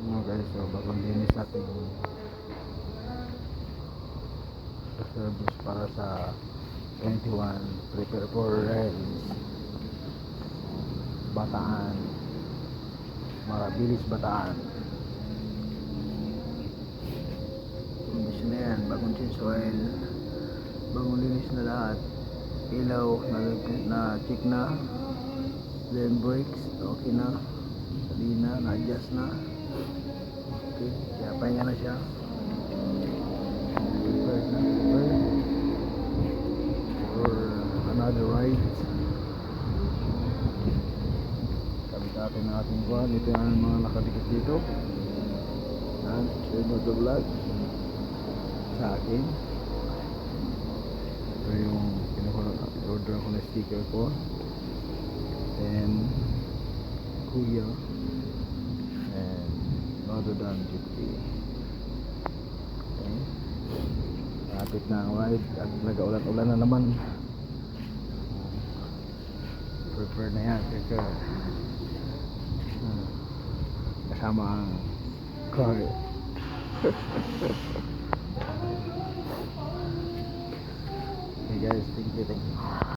Mga guys, so bagong linis natin sa service para sa 21 prepare for rails Bataan, Marabilis Bataan. Condition na yan, bagong change oil, bagong linis na lahat, ilaw na check na, then brakes okay na, salina na adjust na, okay, kaya pahinga na siya, prepared na, prepared for another ride. Kabit natin ang ating kuhan. Ito yung mga nakadikit dito, yan, share mo the vlog sa akin. Ito yung order ko na sticker ko, then Kuya and other than gypsy. Okay, malapit na ang ride at nag-ulan-ulan na naman. Prepare na yan, prepare. Kasama ang car. Hey guys, thank you.